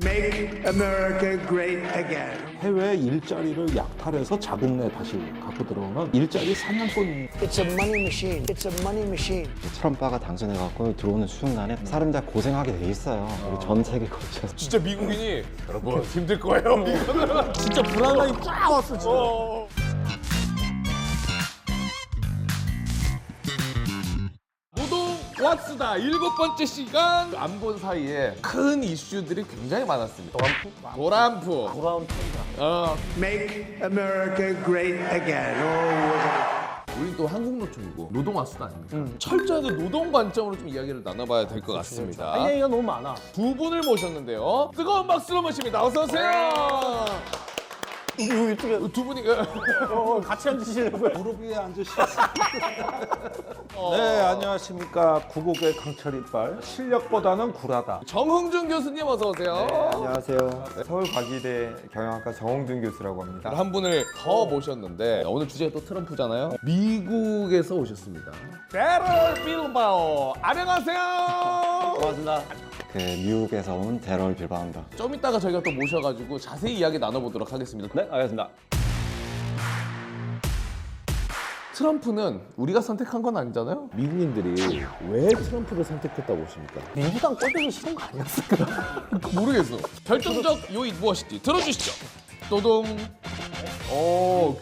Make America Great Again. 해외 일자리를 약탈해서 자국 내 다시 갖고 들어오는 일자리 사냥꾼. It's a money machine. It's a money machine. 트럼프가 당선해갖고 들어오는 순간에 사람들 고생하게 돼 있어요. 우리 전 세계 거쳐서. 진짜 미국인이 여러분 힘들 거예요. 진짜 불안감이 쫙 왔어 지금. 노동 왓스다 7번째 시간. 안 본 사이에 큰 이슈들이 굉장히 많았습니다. 도란프. 돌아온 편이다. Make America Great Again. 우리 또 한국노총이고 노동 왓스다 아닙니까? 철저하게 노동 관점으로 좀 이야기를 나눠봐야 될 것 같습니다. 할 얘기가 너무 많아. 두 분을 모셨는데요. 뜨거운 박수로 모십니다. 어서 오세요. 이쪽에 두 분이 같이 앉으시려고요. 무릎 위에 앉으시죠. 네, 안녕하십니까. 구국의 강철 이빨. 실력보다는 굴하다. 정흥준 교수님 어서 오세요. 안녕하세요. 서울과기대 경영학과 정홍준 교수라고 합니다. 한 분을 더 모셨는데 오늘 주제가 또 트럼프잖아요. 미국에서 오셨습니다. 베럴 빌바오. 안녕하세요. 고맙습니다. 그 미국에서 온 데럴 빌바오입니다. 좀 이따가 저희가 또 모셔가지고 자세히 이야기 나눠보도록 하겠습니다. 네, 알겠습니다. 트럼프는 우리가 선택한 건 아니잖아요. 미국인들이 왜 트럼프를 선택했다고 보십니까? 민주당 꼴보기 싫은 거 아니었을까? 모르겠어. 결정적 요인 무엇인지 들어주시죠. 또동.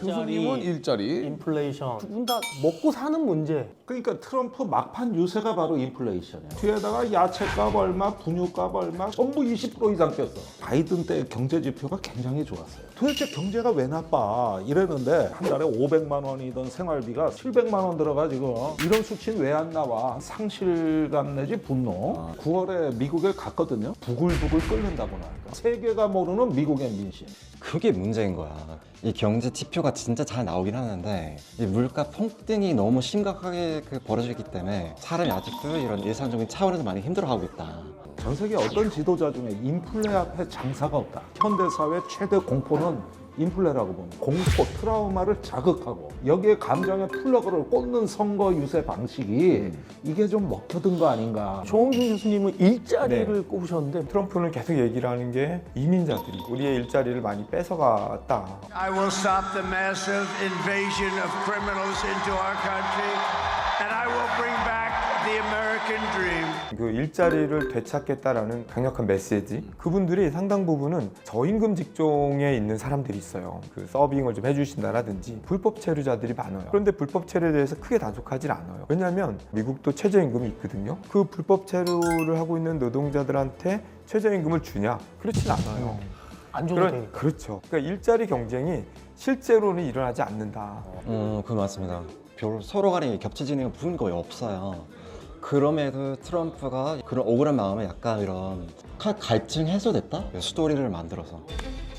교수님은 일자리. 인플레이션. 두 분 다 먹고 사는 문제. 그러니까 트럼프 막판 유세가 바로 인플레이션이야. 뒤에다가 야채값 얼마, 분유값 얼마, 전부 20% 이상 꼈어. 바이든 때 경제 지표가 굉장히 좋았어요. 도대체 경제가 왜 나빠? 이랬는데 한 달에 500만 원이던 생활비가 700만 원 들어가지고 이런 수치는 왜 안 나와? 상실감 내지 분노. 9월에 미국에 갔거든요. 부글부글 끓는다고 나니까. 세계가 모르는 미국의 민심. 그게 문제인 거야. 이 경제 지표가 진짜 잘 나오긴 하는데 이 물가 폭등이 너무 심각하게 벌어지기 때문에 사람이 아직도 이런 일상적인 차원에서 많이 힘들어하고 있다. 전 세계 어떤 지도자 중에 인플레 앞에 장사가 없다. 현대사회 최대 공포는 인플레라고 봅니다. 공포, 트라우마를 자극하고 여기에 감정의 플러그를 꽂는 선거 유세 방식이 이게 좀 먹혀든 거 아닌가. 조홍준 교수님은 일자리를 꼽으셨는데 트럼프는 계속 얘기를 하는 게 이민자들이 우리의 일자리를 많이 뺏어갔다. I will stop the massive invasion of criminals into our country, and I will bring back the American dream. 그 일자리를 되찾겠다라는 강력한 메시지. 그분들이 상당 부분은 저임금 직종에 있는 사람들이 있어요. 그 서빙을 좀 해주신다라든지 불법 체류자들이 많아요. 그런데 불법 체류에 대해서 크게 단속하지 않아요. 왜냐하면 미국도 최저임금이 있거든요. 그 불법 체류를 하고 있는 노동자들한테 최저임금을 주냐? 그렇진 않아요. 안 줘도 되니까. 그렇죠. 그러니까 일자리 경쟁이 실제로는 일어나지 않는다. 그거 맞습니다. 별로 서로 간에 겹쳐지는 부분이 거의 없어요. 그럼에도 트럼프가 그런 억울한 마음에 약간 이런 갈증 해소됐다? 스토리를 만들어서.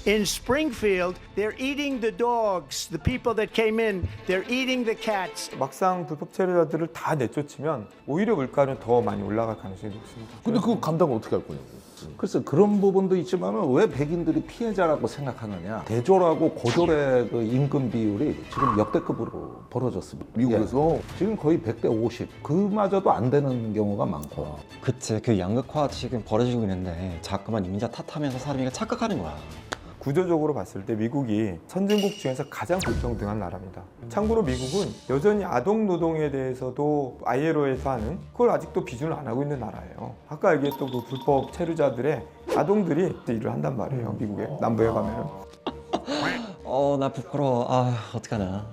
In Springfield, they're eating the dogs. The people that came in, they're eating the cats. 막상 불법 체류자들을 다 내쫓으면 오히려 물가는 더 많이 올라갈 가능성이 높습니다. 근데 그거 감당을 어떻게 할 거냐고. 글쎄 그런 부분도 있지만 왜 백인들이 피해자라고 생각하느냐. 대졸하고 고졸의 그 임금 비율이 지금 역대급으로 벌어졌습니다. 미국에서? 예. 지금 거의 100대 50. 그마저도 안 되는 경우가 많고. 그치, 그 양극화 지금 벌어지고 있는데 자꾸만 이민자 탓하면서 사람이 착각하는 거야. 구조적으로 봤을 때 미국이 선진국 중에서 가장 불평등한 나라입니다. 참고로 미국은 여전히 아동 노동에 대해서도 ILO에서 하는 그걸 아직도 비준을 안 하고 있는 나라예요. 아까 얘기했던 그 불법 체류자들의 아동들이 일을 한단 말이에요. 미국에 남부에 가면은. 나 부끄러워. 어떡하나.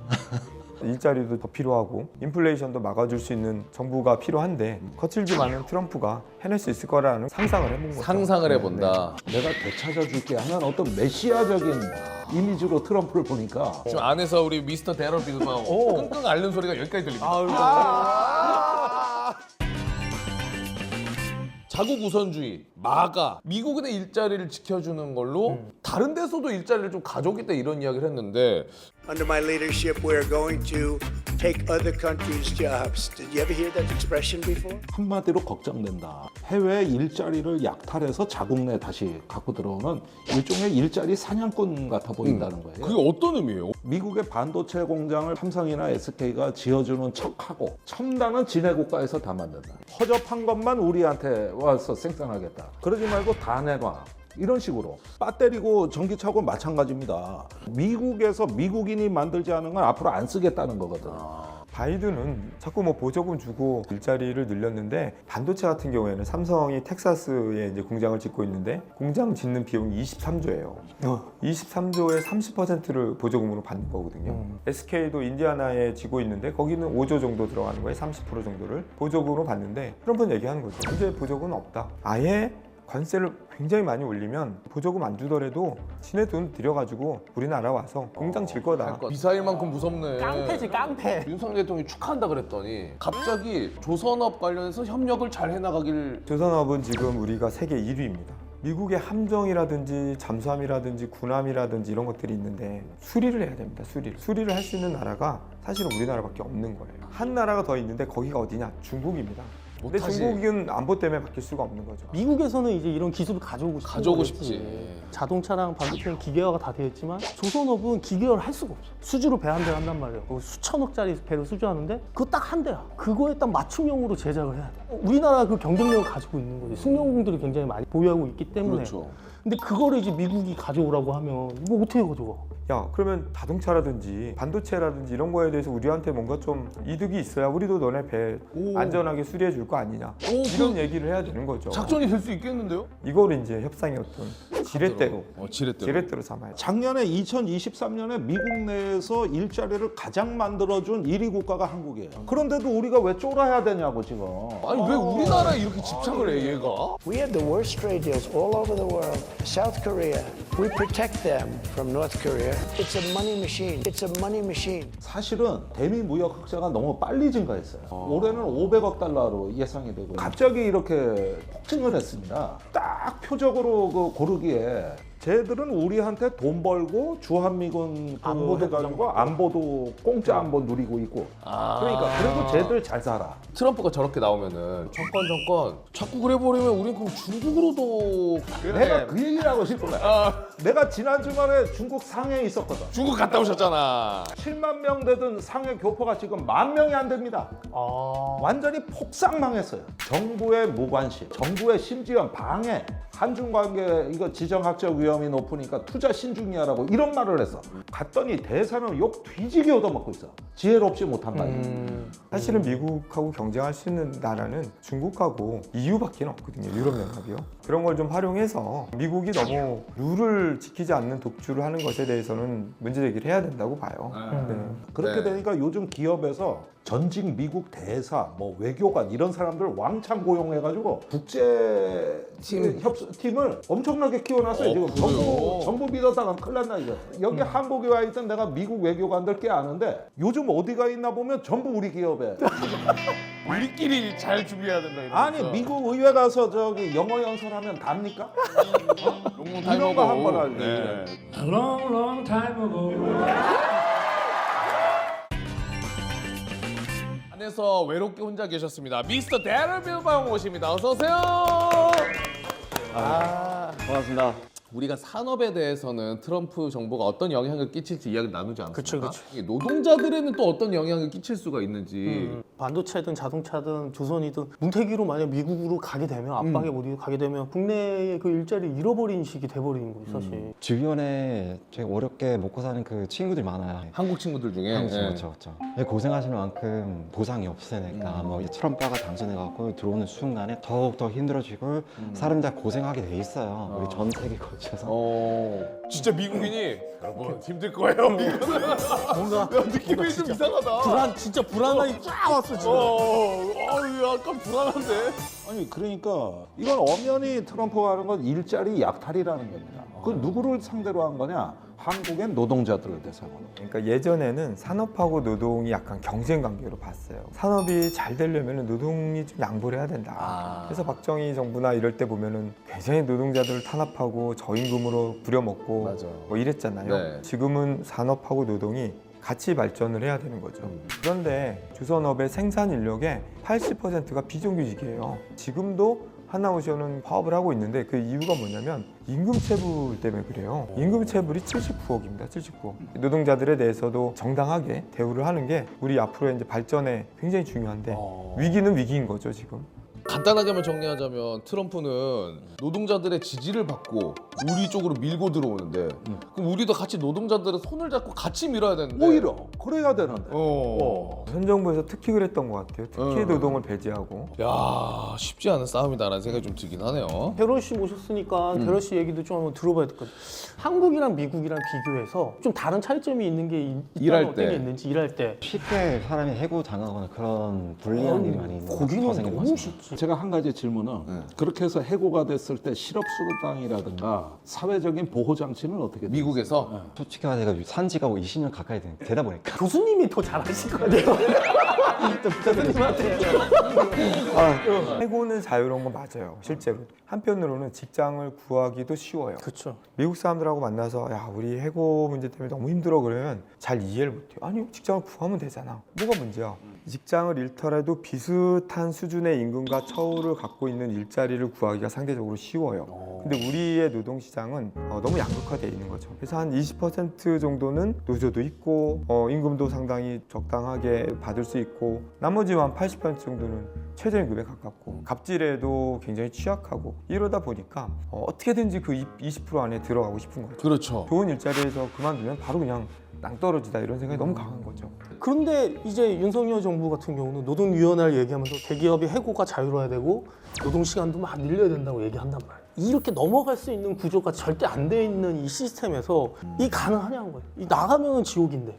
일자리도 더 필요하고 인플레이션도 막아줄 수 있는 정부가 필요한데 거칠지 않은 트럼프가 해낼 수 있을 거라는 상상을 해본 거죠. 상상을 해본다. 내가 되찾아줄게 하는 어떤 메시아적인 이미지로 트럼프를 보니까 지금 안에서 우리 미스터 데럴 빌바오 끙끙 앓는 소리가 여기까지 들립니다. 자국 우선주의, 마가, 미국의 일자리를 지켜주는 걸로 다른 데서도 일자리를 좀 가져오겠다 이런 이야기를 했는데 Under my leadership, we are going to take other countries' jobs. Did you ever hear that expression before? 한마디로 걱정된다. 해외 일자리를 약탈해서 자국 내 다시 갖고 들어오는 일종의 일자리 사냥꾼 같아 보인다는 거예요. 그게 어떤 의미예요? 미국의 반도체 공장을 삼성이나 SK가 지어주는 척하고 첨단은 지네 국가에서 다 만든다. 허접한 것만 우리한테 와서 생산하겠다. 그러지 말고 다 내놔. 이런 식으로 배터리고 전기차고 마찬가지입니다. 미국에서 미국인이 만들지 않은 건 앞으로 안 쓰겠다는 거거든. 바이든은 자꾸 뭐 보조금 주고 일자리를 늘렸는데 반도체 같은 경우에는 삼성이 텍사스에 이제 공장을 짓고 있는데 공장 짓는 비용이 23조예요. 23조의 30%를 보조금으로 받는 거거든요. SK도 인디아나에 지고 있는데 거기는 5조 정도 들어가는 거예요. 30% 정도를 보조금으로 받는데 트럼프는 얘기하는 거죠. 이제 보조금은 없다. 아예 관세를 굉장히 많이 올리면 보조금 안 주더라도 지네 돈 들여가지고 우리나라 와서 공장 질 거다. 미사일만큼 무섭네. 깡패지 깡패. 윤석열 대통령이 축하한다 그랬더니 갑자기 조선업 관련해서 협력을 잘 해나가길. 조선업은 지금 우리가 세계 1위입니다. 미국의 함정이라든지 잠수함이라든지 군함이라든지 이런 것들이 있는데 수리를 해야 됩니다. 수리를 할 수 있는 나라가 사실은 우리나라밖에 없는 거예요. 한 나라가 더 있는데 거기가 어디냐? 중국입니다. 근데 못하지. 중국은 안보 때문에 바뀔 수가 없는 거죠. 미국에서는 이제 이런 기술을 가져오고 가져오고 거겠지. 싶지. 자동차랑 반도체는 기계화가 다 되어 있지만 조선업은 기계화를 할 수가 없어. 수주로 배 한 대를 한단 말이에요. 수천억짜리 배를 수주하는데 그거 딱 한 대야. 그거에 딱 맞춤형으로 제작을 해야 돼. 우리나라가 그 경쟁력을 가지고 있는 거지. 승용공들이 굉장히 많이 보유하고 있기 때문에. 그렇죠. 근데 그거를 이제 미국이 가져오라고 하면 이거 어떻게 가져와? 야, 그러면 자동차라든지 반도체라든지 이런 거에 대해서 우리한테 뭔가 좀 이득이 있어야 우리도 너네 배 안전하게 수리해 줄 거 아니냐. 이런 얘기를 해야 되는 거죠. 작전이 될 수 있겠는데요? 이거를 이제 협상의 어떤 지렛대로 지렛대로. 삼아야 돼. 작년에 2023년에 미국 내에서 일자리를 가장 만들어준 1위 국가가 한국이에요. 그런데도 우리가 왜 쫄아야 되냐고 지금. 아니 왜 우리나라에 이렇게 집착을 해 얘가? We have the worst trade deals all over the world. South Korea, we protect them from North Korea. It's a money machine. It's a money machine. 사실은 대미 무역 흑자가 너무 빨리 증가했어요. 올해는 500억 달러로 예상이 되고 갑자기 이렇게 폭증을 했습니다. 딱 표적으로 그 고르기에 쟤들은 우리한테 돈 벌고 주한미군 안보도 해가지고 안보도 공짜 안보 누리고 있고 그러니까 그리고 쟤들 잘 살아. 트럼프가 저렇게 나오면은 정권 자꾸 그래 버리면 우린 그럼 중국으로도 내가 그 얘기를 하고 싶은 거야. 내가 지난 주말에 중국 상해에 있었거든. 중국 갔다 오셨잖아. 7만 명 되던 상해 교포가 지금 10,000명이 안 됩니다. 완전히 폭삭망했어요. 정부의 무관심, 정부의 심지어 방해, 한중 관계 이거 지정학적 위험이 높으니까 투자 신중히하라고 이런 말을 했어. 갔더니 대사는 욕 뒤지게 얻어먹고 있어. 지혜롭지 못한 말이야. 사실은 미국하고 경쟁할 수 있는 나라는 중국하고 EU밖에 없거든요. 유럽연합이요. 그런 걸 좀 활용해서 미국이 너무 룰을 지키지 않는 독주를 하는 것에 대해서는 문제 제기를 해야 된다고 봐요. 네. 그렇게 네. 되니까 요즘 기업에서 전직 미국 대사, 뭐 외교관 이런 사람들 왕창 고용해가지고 국제 팀을 엄청나게 키워놨어요. 지금 그래요? 정부 믿었다가 큰일 났나 이거. 여기 한국에 와 있던 내가 미국 외교관들 꽤 아는데 요즘 어디가 있나 보면 전부 우리 기업에. 우리끼리 잘 준비해야 된다 이러면서. 아니 미국 의회 가서 저기 영어 연설하면 답니까? 롱롱 이런 거 한번 하지. 네. A long, long time ago. 안에서 외롭게 혼자 계셨습니다. 미스터 데럴 빌바움 오십니다. 어서 오세요. 고맙습니다. 우리가 산업에 대해서는 트럼프 정부가 어떤 영향을 끼칠지 이야기 나누지 않았습니까? 그쵸. 이게 노동자들에는 또 어떤 영향을 끼칠 수가 있는지. 반도체든 자동차든 조선이든 문태기로 만약 미국으로 가게 되면 압박에 못 이기고 가게 되면 국내의 그 일자리를 잃어버린 식이 돼버리는 거지 사실. 주변에 되게 어렵게 먹고 사는 그 친구들이 많아요. 한국 친구들 중에. 한국 친구, 예. 그렇죠. 고생하시는 만큼 보상이 없으니까 뭐 이제 트럼프가 당선해갖고 들어오는 순간에 더욱 더 힘들어지고 사람들 다 고생하게 돼 있어요. 우리 전 세계 거쳐서. 진짜 미국인이 여러분 힘들 거예요. 뭔가 느낌이 좀 이상하다. 진짜 불안감이 쫙 왔어 지금. 약간 불안한데. 아니 그러니까 이건 엄연히 트럼프가 하는 건 일자리 약탈이라는 겁니다. 그 누구를 상대로 한 거냐? 한국의 노동자들을 대상으로. 그러니까 예전에는 산업하고 노동이 약간 경쟁 관계로 봤어요. 산업이 잘 되려면 노동이 좀 양보를 해야 된다. 그래서 박정희 정부나 이럴 때 보면은 굉장히 노동자들을 탄압하고 저임금으로 부려먹고 맞아. 뭐 이랬잖아요. 네. 지금은 산업하고 노동이 같이 발전을 해야 되는 거죠. 그런데 조선업의 생산 인력의 80%가 비정규직이에요. 지금도 하나오션은 파업을 하고 있는데 그 이유가 뭐냐면 임금체불 때문에 그래요. 임금체불이 79억입니다. 79억. 노동자들에 대해서도 정당하게 대우를 하는 게 우리 앞으로의 이제 발전에 굉장히 중요한데 위기는 위기인 거죠 지금. 간단하게만 정리하자면 트럼프는 노동자들의 지지를 받고 우리 쪽으로 밀고 들어오는데 그럼 우리도 같이 노동자들의 손을 잡고 같이 밀어야 되는데 오히려 그래야 되는데. 현 정부에서 특히 그랬던 것 같아요. 특히 노동을 배제하고. 야 쉽지 않은 싸움이다라는 생각이 좀 들긴 하네요. 베럴 씨 모셨으니까 베럴 씨 얘기도 좀 한번 들어봐야 될 것 같아요. 한국이랑 미국이랑 비교해서 좀 다른 차이점이 있는 게 일할 있다면 어떤 때. 게 있는지 일할 때. 쉽게 사람이 해고 당하거나 그런 불리한 일이 많이 있는 것 거기는 더 생기는 것 너무 같습니다. 쉽지. 제가 한 가지 질문은 그렇게 해서 해고가 됐을 때 실업수당이라든가 사회적인 보호 장치는 어떻게 돼요? 미국에서 솔직히 말해서 산지가 20년 가까이 되다 보니까 교수님이 더 잘하실 거 같아요. 교수님한테. 해고는 자유로운 건 맞아요. 실제로. 한편으로는 직장을 구하기도 쉬워요. 그렇죠. 미국 사람들하고 만나서 야 우리 해고 문제 때문에 너무 힘들어 그러면 잘 이해를 못해요. 아니 직장을 구하면 되잖아. 뭐가 문제야? 직장을 잃더라도 비슷한 수준의 임금과 처우를 갖고 있는 일자리를 구하기가 상대적으로 쉬워요. 근데 우리의 노동시장은 너무 양극화되어 있는 거죠. 그래서 한 20% 정도는 노조도 있고 임금도 상당히 적당하게 받을 수 있고 나머지 한 80% 정도는 최저임금에 가깝고 갑질에도 굉장히 취약하고 이러다 보니까 어떻게든지 그 20% 안에 들어가고 싶은 거죠. 그렇죠. 좋은 일자리에서 그만두면 바로 그냥 낭떠러지다 이런 생각이 너무 강한 거죠. 그런데 이제 윤석열 정부 같은 경우는 노동위원회를 얘기하면서 대기업이 해고가 자유로워야 되고 노동시간도 막 늘려야 된다고 얘기한단 말이에요. 이렇게 넘어갈 수 있는 구조가 절대 안 돼 있는 이 시스템에서 이 가능하냐는 거예요. 이 나가면은 지옥인데.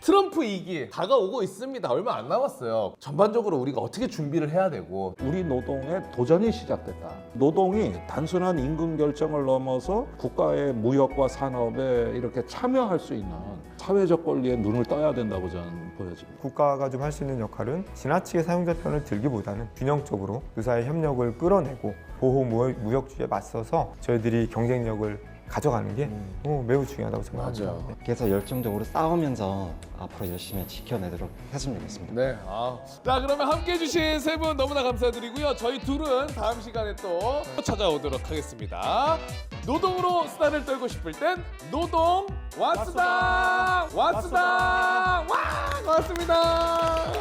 트럼프 2기 다가오고 있습니다. 얼마 안 남았어요. 전반적으로 우리가 어떻게 준비를 해야 되고 우리 노동의 도전이 시작됐다. 노동이 단순한 임금 결정을 넘어서 국가의 무역과 산업에 이렇게 참여할 수 있는 사회적 권리에 눈을 떠야 된다고 저는 보여집니다. 국가가 좀 할 수 있는 역할은 지나치게 사용자 편을 들기보다는 균형적으로 유사의 협력을 끌어내고 보호 무역주의에 맞서서 저희들이 경쟁력을 가져가는 게 매우 중요하다고 생각합니다. 맞아요. 그래서 열정적으로 싸우면서 앞으로 열심히 지켜내도록 했으면 좋겠습니다. 네. 자 그러면 함께해 주신 세 분 너무나 감사드리고요. 저희 둘은 다음 시간에 또 찾아오도록 하겠습니다. 노동으로 수다를 떨고 싶을 땐 노동 왓수다. 왓수다. 와 고맙습니다.